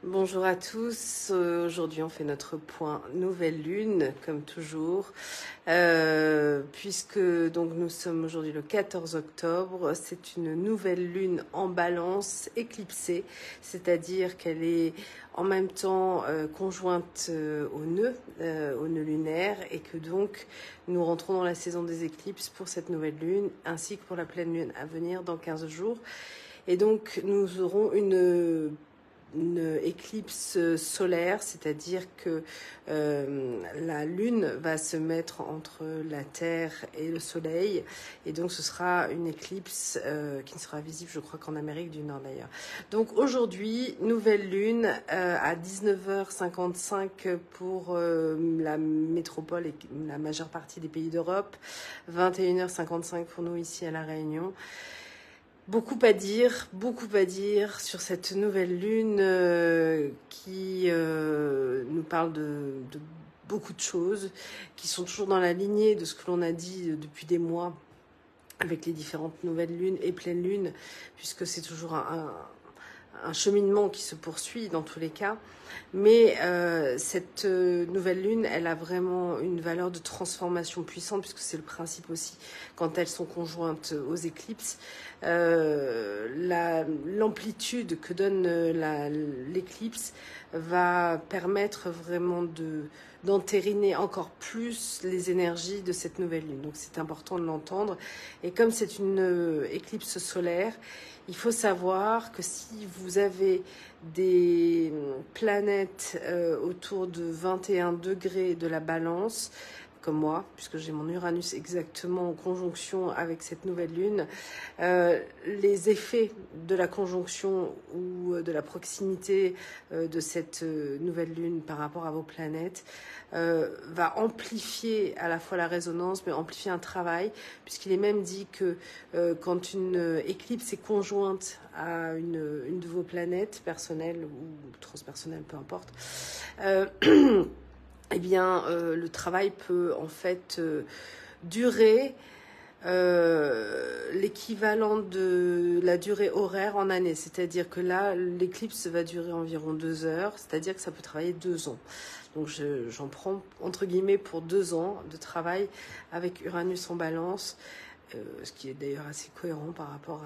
Bonjour à tous, aujourd'hui on fait notre point nouvelle lune comme toujours, puisque donc nous sommes aujourd'hui le 14 octobre, c'est une nouvelle lune en balance éclipsée, c'est-à-dire qu'elle est en même temps conjointe au nœud lunaire et que donc nous rentrons dans la saison des éclipses pour cette nouvelle lune ainsi que pour la pleine lune à venir dans 15 jours et donc nous aurons une éclipse solaire, c'est-à-dire que la Lune va se mettre entre la Terre et le Soleil, et donc ce sera une éclipse qui ne sera visible, je crois qu'en Amérique du Nord d'ailleurs. Donc aujourd'hui, nouvelle Lune à 19h55 pour la métropole et la majeure partie des pays d'Europe, 21h55 pour nous ici à La Réunion. Beaucoup à dire sur cette nouvelle lune qui nous parle de beaucoup de choses, qui sont toujours dans la lignée de ce que l'on a dit depuis des mois avec les différentes nouvelles lunes et pleines lunes, puisque c'est toujours un cheminement qui se poursuit dans tous les cas. Mais cette nouvelle lune, elle a vraiment une valeur de transformation puissante, puisque c'est le principe aussi quand elles sont conjointes aux éclipses. L'amplitude que donne l'éclipse va permettre vraiment d'entériner encore plus les énergies de cette nouvelle lune. Donc c'est important de l'entendre. Et comme c'est une éclipse solaire, il faut savoir que si vous avez des planètes autour de 21 degrés de la balance, comme moi, puisque j'ai mon Uranus exactement en conjonction avec cette nouvelle lune, les effets de la conjonction ou de la proximité de cette nouvelle lune par rapport à vos planètes va amplifier à la fois la résonance, mais amplifier un travail, puisqu'il est même dit que quand une éclipse est conjointe à une de vos planètes, personnelle ou transpersonnelle, peu importe, eh bien, le travail peut en fait durer l'équivalent de la durée horaire en année. C'est-à-dire que là, l'éclipse va durer environ 2 heures, c'est-à-dire que ça peut travailler 2 ans. Donc j'en prends entre guillemets pour 2 ans de travail avec Uranus en balance. Ce qui est d'ailleurs assez cohérent par rapport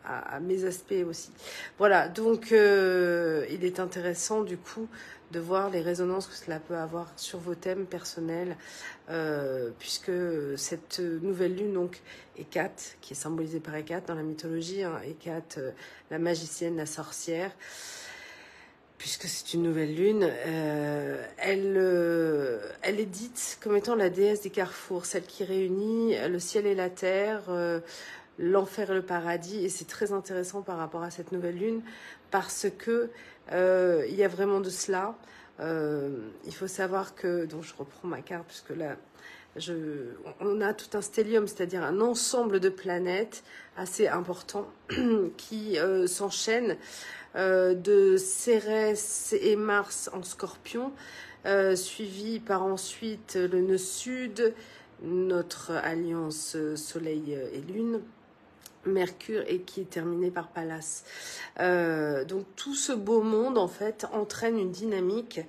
à mes aspects aussi. Voilà, donc il est intéressant du coup de voir les résonances que cela peut avoir sur vos thèmes personnels, puisque cette nouvelle lune, donc Hécate, qui est symbolisée par Hécate dans la mythologie, hein, Hécate, la magicienne, la sorcière, puisque c'est une nouvelle lune, elle est dite comme étant la déesse des carrefours, celle qui réunit le ciel et la terre, l'enfer et le paradis. Et c'est très intéressant par rapport à cette nouvelle lune, parce que il y a vraiment de cela. Il faut savoir que, donc je reprends ma carte, puisque là, on a tout un stellium, c'est-à-dire un ensemble de planètes assez important qui s'enchaînent de Cérès et Mars en Scorpion, suivi par ensuite le nœud sud, notre alliance Soleil et Lune, Mercure, et qui est terminé par Pallas. Donc tout ce beau monde en fait entraîne une dynamique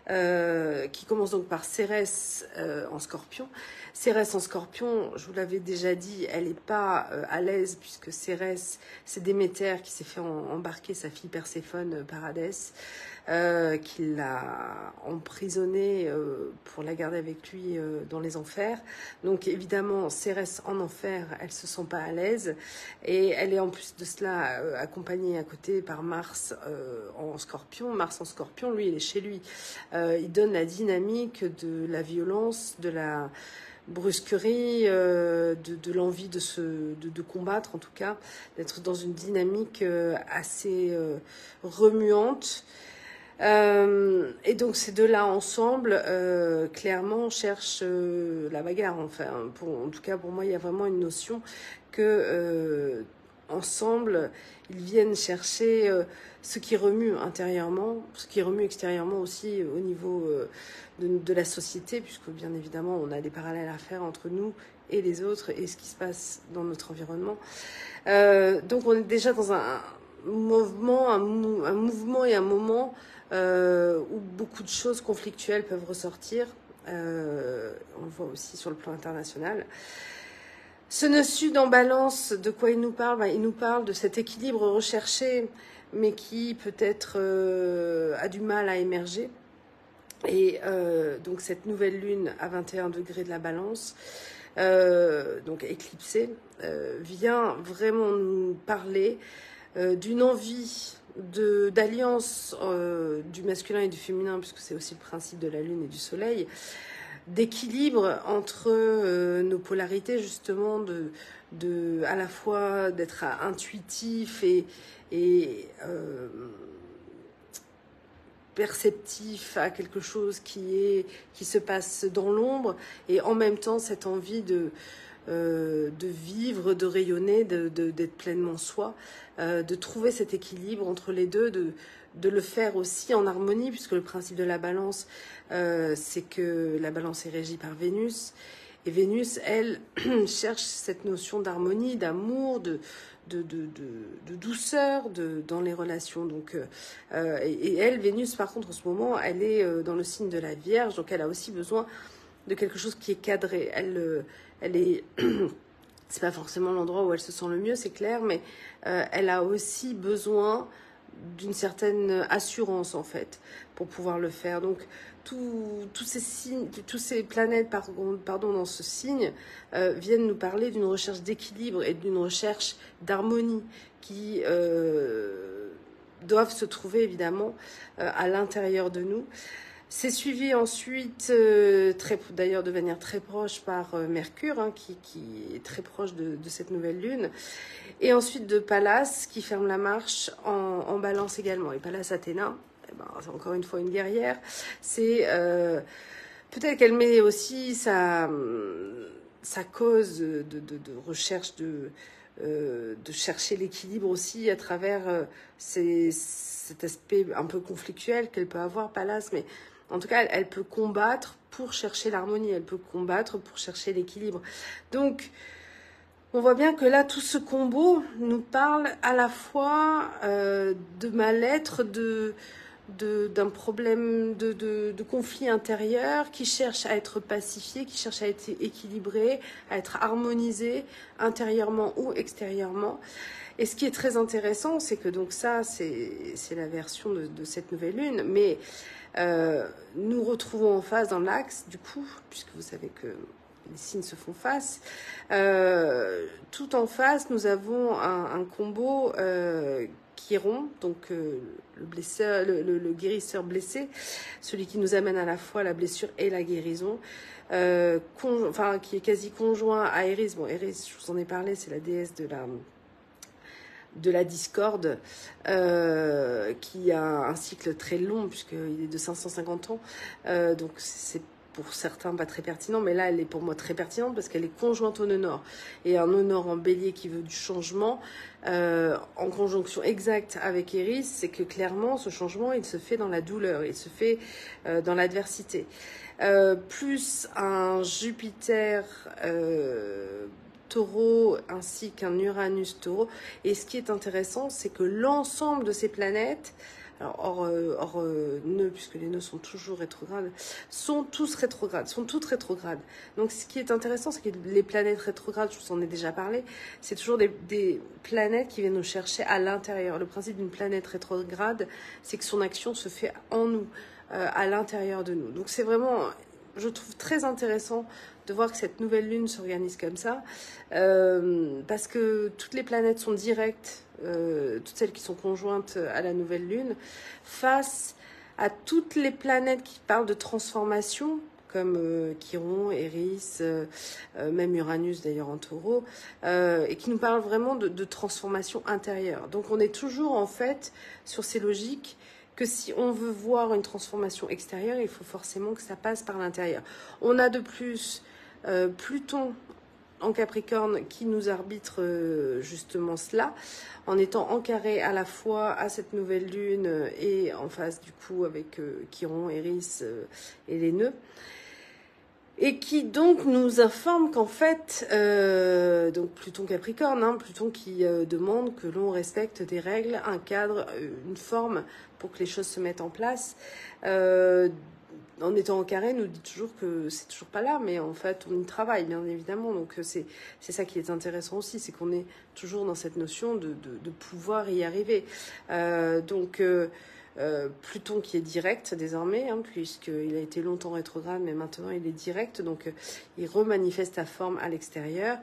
qui commence donc par Cérès en Scorpion. Cérès en Scorpion, je vous l'avais déjà dit, elle n'est pas à l'aise, puisque Cérès, c'est Déméter qui s'est fait embarquer sa fille Perséphone par Hadès, qui l'a emprisonnée pour la garder avec lui dans les enfers. Donc évidemment, Cérès en enfer, elle se sent pas à l'aise, et elle est en plus de cela accompagnée à côté par Mars en Scorpion. Mars en Scorpion, lui, il est chez lui. Il donne la dynamique de la violence, de la brusquerie, de l'envie de combattre, en tout cas, d'être dans une dynamique assez remuante. Et donc ces deux-là ensemble, clairement, cherchent la bagarre. Enfin, en tout cas, pour moi, il y a vraiment une notion que ensemble, ils viennent chercher ce qui remue intérieurement, ce qui remue extérieurement aussi au niveau de la société, puisque bien évidemment, on a des parallèles à faire entre nous et les autres et ce qui se passe dans notre environnement. Donc on est déjà dans un mouvement et un moment où beaucoup de choses conflictuelles peuvent ressortir. On le voit aussi sur le plan international. Ce nœud sud en balance, de quoi il nous parle? Il nous parle de cet équilibre recherché, mais qui peut-être a du mal à émerger. Et donc cette nouvelle lune à 21 degrés de la balance, donc éclipsée, vient vraiment nous parler d'une envie d'alliance du masculin et du féminin, puisque c'est aussi le principe de la lune et du soleil, d'équilibre entre nos polarités, justement, à la fois d'être intuitif et perceptif à quelque chose qui se passe dans l'ombre, et en même temps cette envie de vivre, de rayonner, d'être pleinement soi, de trouver cet équilibre entre les deux, de le faire aussi en harmonie, puisque le principe de la balance, c'est que la balance est régie par Vénus, et Vénus, elle, cherche cette notion d'harmonie, d'amour, de douceur dans les relations. Donc, et elle, Vénus, par contre, en ce moment, elle est dans le signe de la Vierge, donc elle a aussi besoin de quelque chose qui est cadré. Elle est, c'est pas forcément l'endroit où elle se sent le mieux, c'est clair, mais elle a aussi besoin d'une certaine assurance, en fait, pour pouvoir le faire. Donc, tous ces signes, tous ces planètes, pardon, dans ce signe, viennent nous parler d'une recherche d'équilibre et d'une recherche d'harmonie qui doivent se trouver, évidemment, à l'intérieur de nous. C'est suivi ensuite, d'ailleurs de manière très proche, par Mercure, hein, qui est très proche de cette nouvelle lune. Et ensuite de Pallas, qui ferme la marche en balance également. Et Pallas Athéna, c'est encore une fois une guerrière. C'est peut-être qu'elle met aussi sa cause de recherche de chercher l'équilibre aussi à travers cet aspect un peu conflictuel qu'elle peut avoir, Pallas, mais en tout cas, elle peut combattre pour chercher l'harmonie, elle peut combattre pour chercher l'équilibre. Donc, on voit bien que là, tout ce combo nous parle à la fois de mal-être, d'un problème de conflit intérieur qui cherche à être pacifié, qui cherche à être équilibré, à être harmonisé intérieurement ou extérieurement. Et ce qui est très intéressant, c'est que donc ça, c'est la version de cette nouvelle lune, mais nous retrouvons en face dans l'axe, du coup, puisque vous savez que les signes se font face, tout en face, nous avons un combo Chiron, donc le guérisseur blessé, celui qui nous amène à la fois la blessure et la guérison, qui est quasi conjoint à Eris. Bon, Eris, je vous en ai parlé, c'est la déesse de la discorde, qui a un cycle très long, puisqu'il est de 550 ans, donc c'est pour certains pas très pertinent, mais là elle est pour moi très pertinente parce qu'elle est conjointe au nœud nord, et un nœud nord en bélier qui veut du changement, en conjonction exacte avec Eris, c'est que clairement ce changement il se fait dans la douleur, il se fait dans l'adversité, plus un Jupiter Taureau ainsi qu'un Uranus Taureau. Et ce qui est intéressant, c'est que l'ensemble de ces planètes, alors hors nœuds, puisque les nœuds sont toujours rétrogrades, sont toutes rétrogrades. Donc ce qui est intéressant, c'est que les planètes rétrogrades, je vous en ai déjà parlé, c'est toujours des planètes qui viennent nous chercher à l'intérieur. Le principe d'une planète rétrograde, c'est que son action se fait en nous, à l'intérieur de nous. Donc c'est vraiment, je trouve très intéressant de voir que cette nouvelle lune s'organise comme ça, parce que toutes les planètes sont directes, toutes celles qui sont conjointes à la nouvelle lune, face à toutes les planètes qui parlent de transformation, comme Chiron, Eris, même Uranus d'ailleurs en taureau, et qui nous parlent vraiment de transformation intérieure. Donc on est toujours en fait sur ces logiques que si on veut voir une transformation extérieure, il faut forcément que ça passe par l'intérieur. On a de plus Pluton en Capricorne qui nous arbitre justement cela, en étant encarré à la fois à cette nouvelle lune et en face du coup avec Chiron, Eris et les nœuds. et qui donc nous informe qu'en fait, donc Pluton Capricorne, hein, Pluton qui demande que l'on respecte des règles, un cadre, une forme pour que les choses se mettent en place. En étant en carré, nous dit toujours que c'est toujours pas là, mais en fait, on y travaille, bien évidemment. Donc, c'est ça qui est intéressant aussi, c'est qu'on est toujours dans cette notion de pouvoir y arriver. Pluton qui est direct désormais, hein, puisqu'il a été longtemps rétrograde, mais maintenant il est direct, donc il remanifeste sa forme à l'extérieur.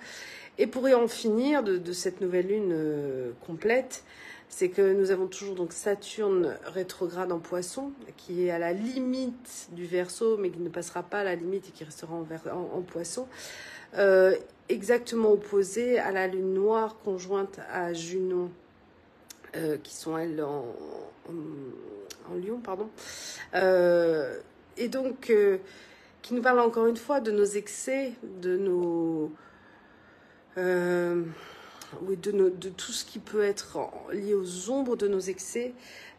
Et pour en finir de cette nouvelle lune complète, c'est que nous avons toujours donc Saturne rétrograde en Poisson, qui est à la limite du Verseau, mais qui ne passera pas à la limite et qui restera en Poisson, exactement opposé à la lune noire conjointe à Junon, qui sont elles en Lion, pardon. Et donc, qui nous parle encore une fois de nos excès, de nos... oui, de tout ce qui peut être lié aux ombres de nos excès,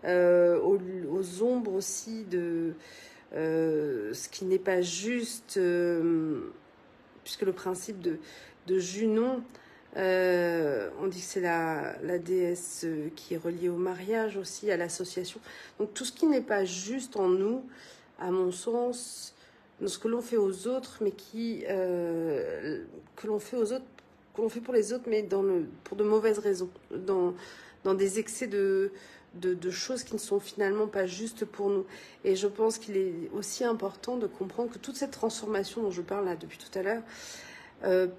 aux ombres aussi de ce qui n'est pas juste, puisque le principe de Junon, on dit que c'est la déesse qui est reliée au mariage aussi, à l'association. Donc tout ce qui n'est pas juste en nous, à mon sens, dans ce que l'on fait aux autres, mais que l'on fait aux autres, qu'on fait pour les autres, mais pour de mauvaises raisons, dans des excès de choses qui ne sont finalement pas justes pour nous. Et je pense qu'il est aussi important de comprendre que toute cette transformation dont je parle là depuis tout à l'heure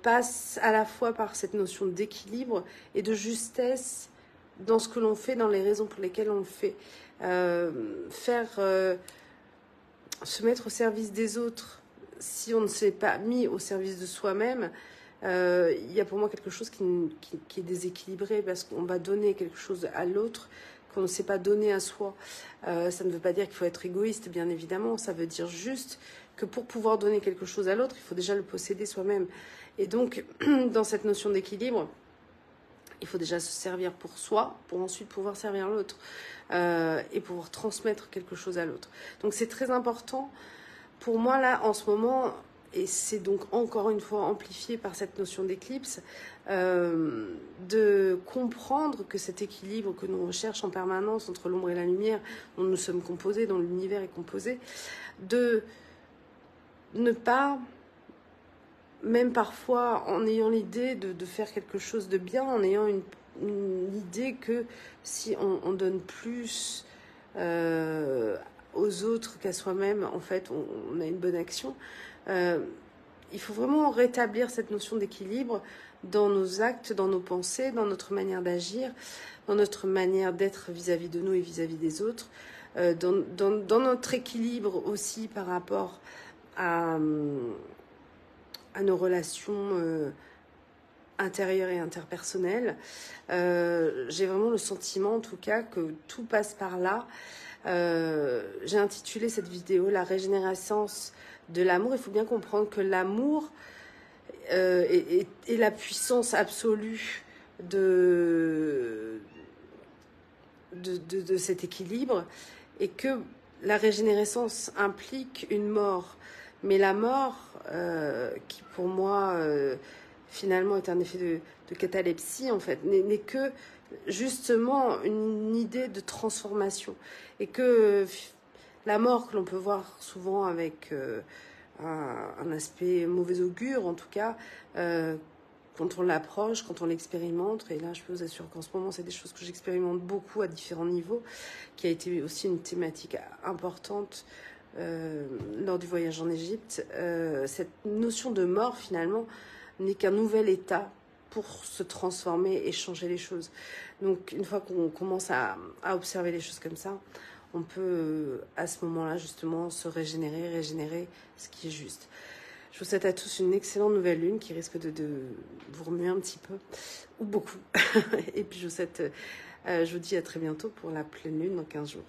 passe à la fois par cette notion d'équilibre et de justesse dans ce que l'on fait, dans les raisons pour lesquelles on le fait. Se mettre au service des autres, si on ne s'est pas mis au service de soi-même, il y a pour moi quelque chose qui est déséquilibré, parce qu'on va donner quelque chose à l'autre qu'on ne sait pas donner à soi. Ça ne veut pas dire qu'il faut être égoïste, bien évidemment. Ça veut dire juste que pour pouvoir donner quelque chose à l'autre, il faut déjà le posséder soi-même. Et donc, dans cette notion d'équilibre, il faut déjà se servir pour soi, pour ensuite pouvoir servir l'autre et pouvoir transmettre quelque chose à l'autre. Donc c'est très important pour moi là en ce moment, et c'est donc encore une fois amplifié par cette notion d'éclipse, de comprendre que cet équilibre que nous recherchons en permanence entre l'ombre et la lumière, dont nous sommes composés, dont l'univers est composé, de ne pas, même parfois en ayant l'idée de faire quelque chose de bien, en ayant une idée que si on donne plus aux autres qu'à soi-même, en fait, on a une bonne action. Il faut vraiment rétablir cette notion d'équilibre dans nos actes, dans nos pensées, dans notre manière d'agir, dans notre manière d'être vis-à-vis de nous et vis-à-vis des autres, dans notre équilibre aussi par rapport à nos relations intérieures et interpersonnelles. J'ai vraiment le sentiment, en tout cas, que tout passe par là. J'ai intitulé cette vidéo « La régénérescence de l'amour ». Il faut bien comprendre que l'amour est la puissance absolue de cet équilibre, et que la régénérescence implique une mort. Mais la mort, qui pour moi finalement est un effet de catalepsie en fait, n'est que justement une idée de transformation, et que la mort que l'on peut voir souvent avec un aspect mauvais augure en tout cas, quand on l'approche, quand on l'expérimente, et là je peux vous assurer qu'en ce moment c'est des choses que j'expérimente beaucoup à différents niveaux, qui a été aussi une thématique importante lors du voyage en Égypte. Cette notion de mort finalement n'est qu'un nouvel état pour se transformer et changer les choses. Donc une fois qu'on commence à observer les choses comme ça, on peut à ce moment-là justement se régénérer ce qui est juste. Je vous souhaite à tous une excellente nouvelle lune qui risque de vous remuer un petit peu, ou beaucoup. Et puis je vous dis à très bientôt pour la pleine lune dans 15 jours.